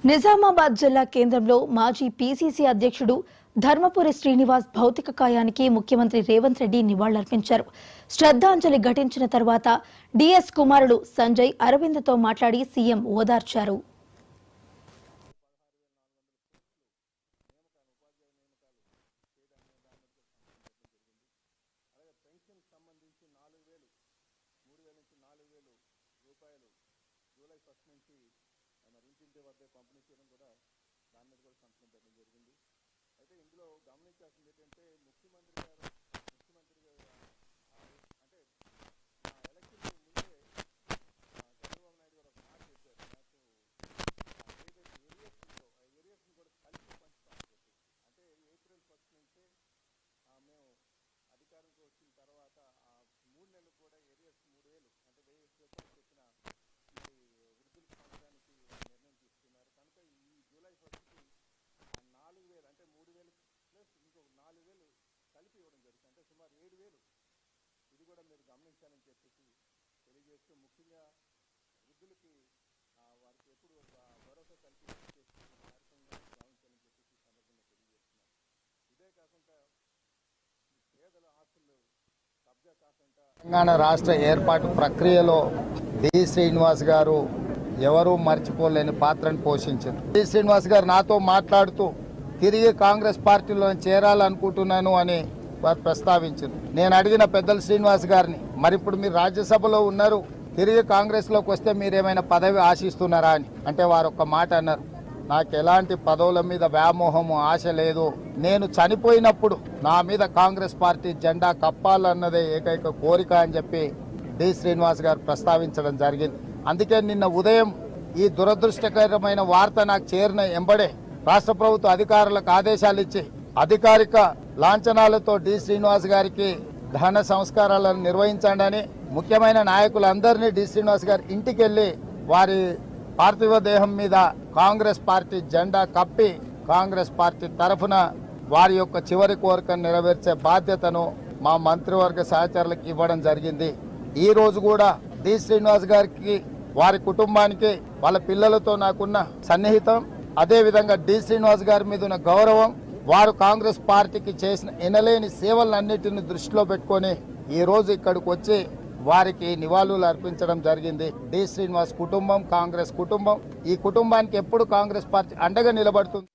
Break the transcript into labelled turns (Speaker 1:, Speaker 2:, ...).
Speaker 1: నిజామాబాద్ జిల్లా కేంద్రంలో మాజీ పీసీసీ అధ్యక్షుడు ధర్మపురి శ్రీనివాస్ భౌతిక కాయానికి ముఖ్యమంత్రి రేవంత్ రెడ్డి నివాళులర్పించారు. శ్రద్ధాంజలి ఘటించిన తర్వాత డీఎస్ కుమారుడు సంజయ్ అరవింద్తో మాట్లాడి సీఎం ఓదార్చారు.
Speaker 2: జూలై 1 నుంచి ఇంటింటి వద్ద పంపిణీ చేయడం కూడా దాని మీద కూడా సంతకం పెట్టడం జరిగింది. అయితే ఇందులో గమనించాల్సింది ఏంటంటే ముఖ్యమంత్రి గారు అంటే ఎలక్షన్ ముందే చంద్రబాబు నాయుడు గారు ఒక మాట చెప్పారు. నాకు ఏదైతే ఏరియాస్ ఉందో ఆ ఏరియాస్ని కూడా కలిపి పంచుతామని చెప్పేసి, అంటే ఏప్రిల్ 1 నుంచే మేము అధికారంకి వచ్చిన తర్వాత ఆ 3 నెలలు కూడా ఏరియాస్ 3,000 అంటే 1,000 చెప్పిన వృద్ధులకు పంచడానికి నిర్ణయం తీసుకున్నారు. కనుక ఈ జూలై 1కి 4,000 అంటే 3,000 ప్లస్ ఇంకొక 4,000 కలిపి ఇవ్వడం జరుగుతుంది. అంటే సుమారు 7,000. ఇది కూడా మీరు గమనించాలని చెప్పేసి తెలియజేస్తూ, ముఖ్యంగా వృద్ధులకి వారికి ఎప్పుడు భరోసా కల్పించే కార్యక్రమంగా భావించాలని చెప్పేసి సందర్భంగా తెలియజేస్తున్నారు. ఇదే కాకుండా పేదల ఆస్తులు కబ్జా కాకుండా తెలంగాణ రాష్ట్ర ఏర్పాటు ప్రక్రియలో డి శ్రీనివాస్ గారు ఎవరూ మర్చిపోలేని పాత్రను పోషించారు. డి శ్రీనివాస్ గారు నాతో మాట్లాడుతూ తిరిగి కాంగ్రెస్ పార్టీలో చేరాలనుకుంటున్నాను అని వారు ప్రస్తావించారు. నేను అడిగిన పెద్దల శ్రీనివాస్ గారిని, మరి ఇప్పుడు మీరు రాజ్యసభలో ఉన్నారు, తిరిగి కాంగ్రెస్లోకి వస్తే మీరేమైనా పదవి ఆశిస్తున్నారా అని అంటే వారు ఒక్క మాట అన్నారు, నాకు ఎలాంటి పదవుల మీద వ్యామోహము ఆశ లేదు, నేను చనిపోయినప్పుడు నా మీద కాంగ్రెస్ పార్టీ జెండా కప్పాలన్నదే ఏకైక కోరిక అని చెప్పి డి శ్రీనివాస్ గారు ప్రస్తావించడం జరిగింది. అందుకే నిన్న ఉదయం ఈ దురదృష్టకరమైన వార్త నాకు చేరిన ఎంబడే రాష్ట్ర ప్రభుత్వ అధికారులకు ఆదేశాలు ఇచ్చి అధికారిక లాంఛనాలతో డి శ్రీనివాస్ గారికి దహన సంస్కారాలను నిర్వహించండి అని ముఖ్యమైన నాయకులందరినీ డి శ్రీనివాస్ గారి ఇంటికి వెళ్లి వారి పార్థివ దేహం మీద కాంగ్రెస్ పార్టీ జెండా కప్పి కాంగ్రెస్ పార్టీ తరఫున వారి యొక్క చివరి కోరికను నెరవేర్చే బాధ్యతను మా మంత్రివర్గ సహచరులకు ఇవ్వడం జరిగింది. ఈ రోజు కూడా డి శ్రీనివాస్ గారికి, వారి కుటుంబానికి, వాళ్ళ పిల్లలతో నాకున్న సన్నిహితం, అదేవిధంగా డి శ్రీనివాస్ గారి మీద ఉన్న గౌరవం, వారు కాంగ్రెస్ పార్టీకి చేసిన ఎనలేని సేవలన్నిటిని దృష్టిలో పెట్టుకొని ఈ రోజు ఇక్కడికి వచ్చి వారికి నివాళులు అర్పించడం జరిగింది. డి శ్రీనివాస్ కుటుంబం కాంగ్రెస్ కుటుంబం, ఈ కుటుంబానికి ఎప్పుడు కాంగ్రెస్ పార్టీ అండగా నిలబడుతుంది.